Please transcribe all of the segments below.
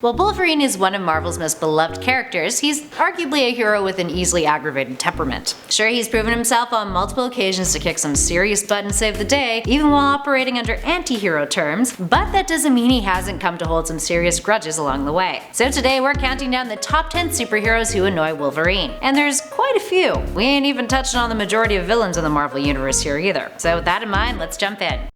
While Wolverine is one of Marvel's most beloved characters, he's arguably a hero with an easily aggravated temperament. Sure, he's proven himself on multiple occasions to kick some serious butt and save the day, even while operating under anti-hero terms, but that doesn't mean he hasn't come to hold some serious grudges along the way. So today we're counting down the top 10 superheroes who annoy Wolverine. And there's quite a few. We ain't even touched on the majority of villains in the Marvel Universe here either. So with that in mind, let's jump in.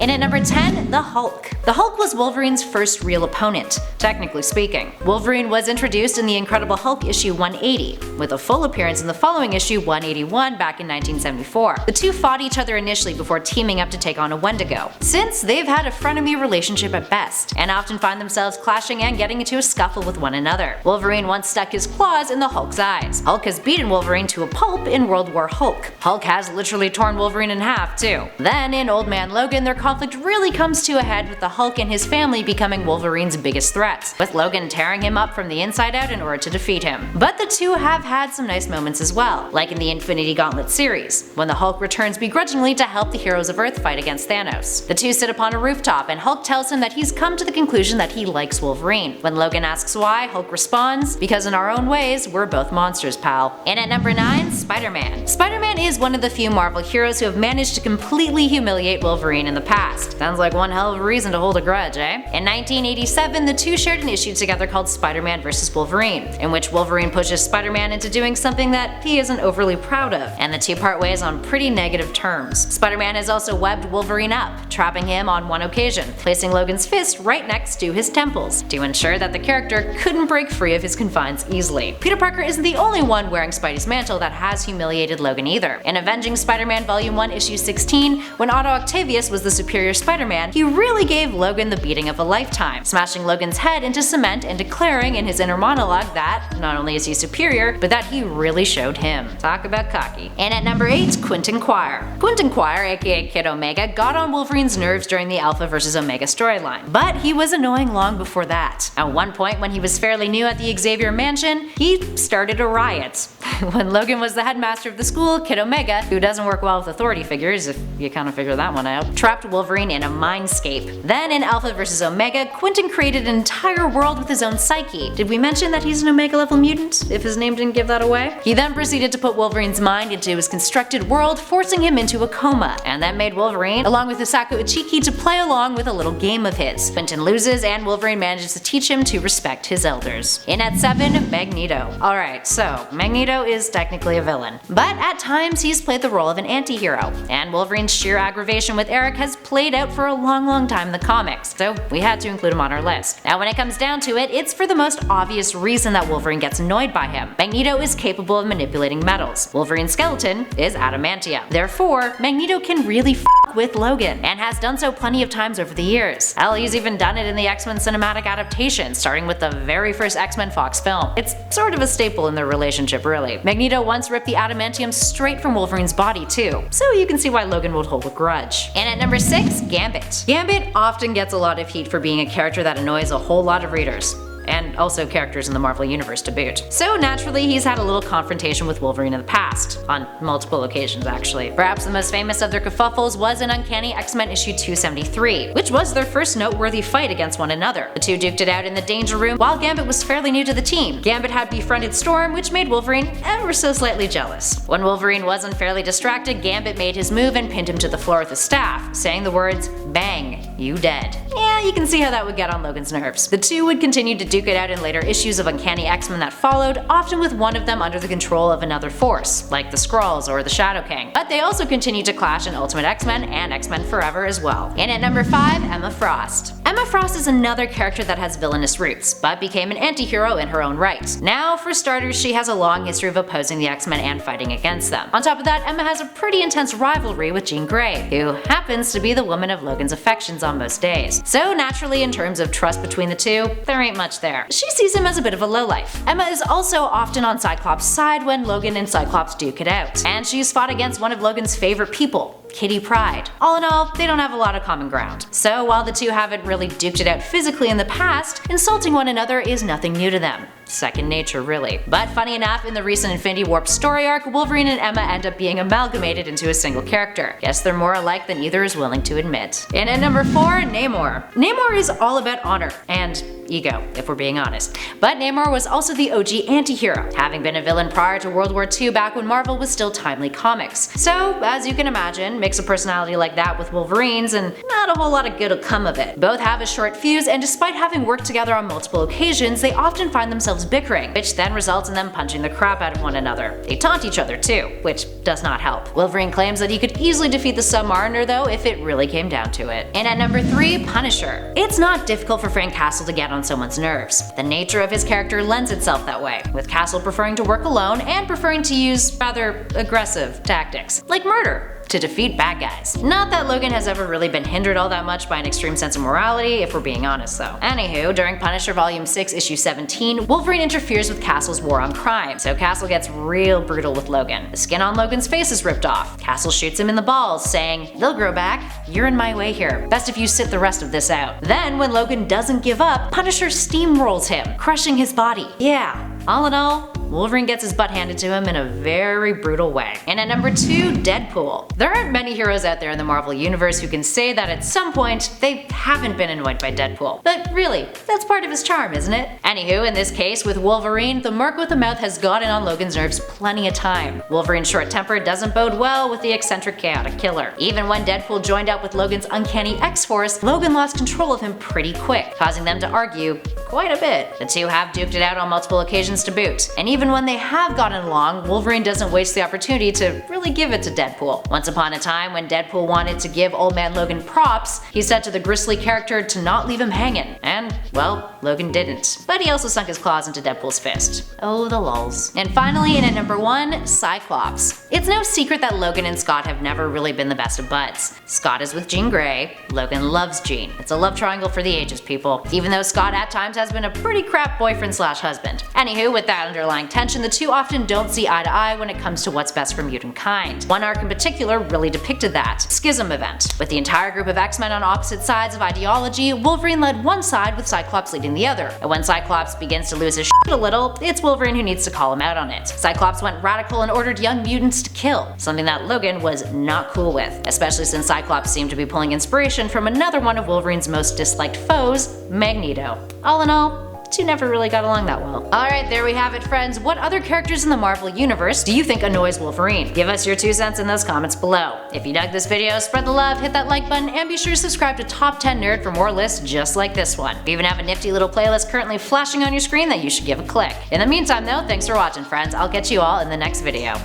In at number 10, the Hulk. The Hulk was Wolverine's first real opponent, technically speaking. Wolverine was introduced in the Incredible Hulk issue 180, with a full appearance in the following issue 181 back in 1974. The two fought each other initially before teaming up to take on a Wendigo. Since, they've had a frenemy relationship at best, and often find themselves clashing and getting into a scuffle with one another. Wolverine once stuck his claws in the Hulk's eyes. Hulk has beaten Wolverine to a pulp in World War Hulk. Hulk has literally torn Wolverine in half too. Then, in Old Man Logan, their conflict really comes to a head with the Hulk and his family becoming Wolverine's biggest threats, with Logan tearing him up from the inside out in order to defeat him. But the two have had some nice moments as well, like in the Infinity Gauntlet series, when the Hulk returns begrudgingly to help the heroes of Earth fight against Thanos. The two sit upon a rooftop and Hulk tells him that he's come to the conclusion that he likes Wolverine. When Logan asks why, Hulk responds, "Because in our own ways, we're both monsters, pal." In at number 9, Spider-Man. Spider-Man is one of the few Marvel heroes who have managed to completely humiliate Wolverine in the past. Sounds like one hell of a reason to hold a grudge, eh? In 1987, the two shared an issue together called Spider-Man vs. Wolverine, in which Wolverine pushes Spider-Man into doing something that he isn't overly proud of, and the two part ways on pretty negative terms. Spider-Man has also webbed Wolverine up, trapping him on one occasion, placing Logan's fist right next to his temples, to ensure that the character couldn't break free of his confines easily. Peter Parker isn't the only one wearing Spidey's mantle that has humiliated Logan either. In Avenging Spider-Man Volume 1 Issue 16, when Otto Octavius was the superior Spider-Man, he really gave Logan the beating of a lifetime, smashing Logan's head into cement and declaring in his inner monologue that not only is he superior, but that he really showed him. Talk about cocky. And at number 8, Quentin QUIRE. Quentin QUIRE, aka Kid Omega, got on Wolverine's nerves during the Alpha vs. Omega storyline, but he was annoying long before that. At one point, when he was fairly new at the Xavier Mansion, he started a riot. When Logan was the headmaster of the school, Kid Omega, who doesn't work well with authority figures if you kind of figure that one out, trapped Wolverine in a mindscape. Then in Alpha vs. Omega, Quentin created an entire world with his own psyche. Did we mention that he's an Omega level mutant, if his name didn't give that away? He then proceeded to put Wolverine's mind into his constructed world, forcing him into a coma, and that made Wolverine, along with Hisako Ichiki, to play along with a little game of his. Quentin loses, and Wolverine manages to teach him to respect his elders. In at 7, Magneto. Alright, so Magneto is technically a villain, but at times he's played the role of an anti-hero, and Wolverine's sheer aggravation with Eric has played out for a long time in the comics, so we had to include him on our list. Now when it comes down to it, it's for the most obvious reason that Wolverine gets annoyed by him. Magneto is capable of manipulating metals. Wolverine's skeleton is adamantium. Therefore, Magneto can really f with Logan, and has done so plenty of times over the years. Hell, he's even done it in the X-Men cinematic adaptation, starting with the very first X-Men Fox film. It's sort of a staple in their relationship, really. Magneto once ripped the adamantium straight from Wolverine's body too, so you can see why Logan would hold a grudge. And at number 6, Gambit. Gambit often gets a lot of heat for being a character that annoys a whole lot of readers, and also characters in the Marvel Universe to boot. So naturally, he's had a little confrontation with Wolverine in the past, on multiple occasions actually. Perhaps the most famous of their kerfuffles was in Uncanny X-Men issue 273, which was their first noteworthy fight against one another. The two duked it out in the Danger Room while Gambit was fairly new to the team. Gambit had befriended Storm, which made Wolverine ever so slightly jealous. When Wolverine was unfairly distracted, Gambit made his move and pinned him to the floor with his staff, saying the words, "Bang, you dead." Yeah, you can see how that would get on Logan's nerves. The two would continue to duke it out in later issues of Uncanny X-Men that followed, often with one of them under the control of another force, like the Skrulls or the Shadow King. But they also continued to clash in Ultimate X-Men and X-Men Forever as well. And at number 5, Emma Frost. Emma Frost is another character that has villainous roots, but became an anti-hero in her own right. Now, for starters, she has a long history of opposing the X-Men and fighting against them. On top of that, Emma has a pretty intense rivalry with Jean Grey, who happens to be the woman of Logan's affections on most days. So naturally, in terms of trust between the two, there ain't much there. She sees him as a bit of a lowlife. Emma is also often on Cyclops' side when Logan and Cyclops duke it out, and she's fought against one of Logan's favorite people, Kitty Pryde. All in all, they don't have a lot of common ground. So while the two haven't really duked it out physically in the past, insulting one another is nothing new to them. Second nature, really. But funny enough, in the recent Infinity Warp story arc, Wolverine and Emma end up being amalgamated into a single character. Guess they're more alike than either is willing to admit. And at number 4, Namor. Namor is all about honor and ego, if we're being honest. But Namor was also the OG anti-hero, having been a villain prior to World War II back when Marvel was still timely comics. So, as you can imagine, mix a personality like that with Wolverine's and not a whole lot of good will come of it. Both have a short fuse, and despite having worked together on multiple occasions, they often find themselves bickering, which then results in them punching the crap out of one another. They taunt each other too, which does not help. Wolverine claims that he could easily defeat the Submariner though if it really came down to it. And at number 3, Punisher. It's not difficult for Frank Castle to get on someone's nerves. The nature of his character lends itself that way, with Castle preferring to work alone and preferring to use rather aggressive tactics, like murder, to defeat bad guys. Not that Logan has ever really been hindered all that much by an extreme sense of morality, if we're being honest though. Anywho, during Punisher Volume 6, Issue 17, Wolverine interferes with Castle's war on crime, so Castle gets real brutal with Logan. The skin on Logan's face is ripped off. Castle shoots him in the balls, saying, "They'll grow back. You're in my way here. Best if you sit the rest of this out." Then, when Logan doesn't give up, Punisher steamrolls him, crushing his body. Yeah, all in all, Wolverine gets his butt handed to him in a very brutal way. And at number 2, Deadpool. There aren't many heroes out there in the Marvel Universe who can say that at some point they haven't been annoyed by Deadpool. But really, that's part of his charm, isn't it? Anywho, in this case, with Wolverine, the Merc with the Mouth has gotten on Logan's nerves plenty of time. Wolverine's short temper doesn't bode well with the eccentric chaotic killer. Even when Deadpool joined up with Logan's uncanny X-Force, Logan lost control of him pretty quick, causing them to argue quite a bit. The two have duked it out on multiple occasions to boot. And even when they have gotten along, Wolverine doesn't waste the opportunity to really give it to Deadpool. Once upon a time, when Deadpool wanted to give Old Man Logan props, he said to the grisly character to not leave him hanging. And, well, Logan didn't. But he also sunk his claws into Deadpool's fist. Oh, the lulz. And finally, in at number 1, Cyclops. It's no secret that Logan and Scott have never really been the best of buds. Scott is with Jean Grey, Logan loves Jean. It's a love triangle for the ages, people. Even though Scott at times has been a pretty crap boyfriend/husband. Anywho, with that underlying tension, the two often don't see eye to eye when it comes to what's best for mutant kind. One arc in particular really depicted that. Schism event. With the entire group of X-Men on opposite sides of ideology, Wolverine led one side with Cyclops leading the other. And when Cyclops begins to lose his shit a little, it's Wolverine who needs to call him out on it. Cyclops went radical and ordered young mutants to kill, something that Logan was not cool with, especially since Cyclops seemed to be pulling inspiration from another one of Wolverine's most disliked foes, Magneto. All in all, two never really got along that well. Alright, there we have it, friends. What other characters in the Marvel Universe do you think annoys Wolverine? Give us your 2 cents in those comments below. If you dug this video, spread the love, hit that like button, and be sure to subscribe to Top 10 Nerd for more lists just like this one. We even have a nifty little playlist currently flashing on your screen that you should give a click. In the meantime though, thanks for watching, friends. I'll catch you all in the next video.